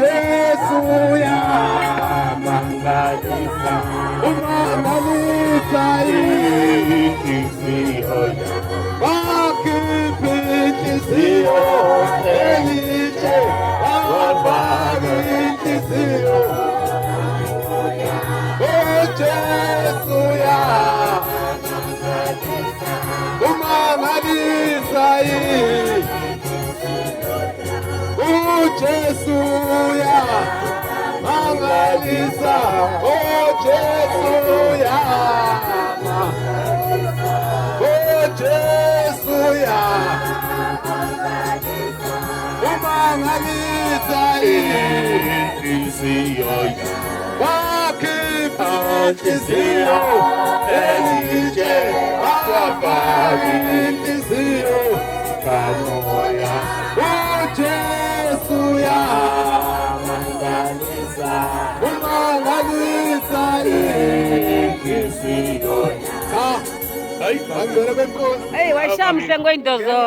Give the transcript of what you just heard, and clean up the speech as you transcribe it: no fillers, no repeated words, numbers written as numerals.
Yesu ya mangalisa, umangalisa ikisio ya wakipikisio eliche wabagikisio. Yesu ya umangalisa Yesu ya mangalisa, Yesu ya Yesu ya umangalisa ikisio wakipikisio eliche wabagikisio pamoja. Yesu ya mangalisa, umangalisa ikisio. Hey, waisha msengo indozo.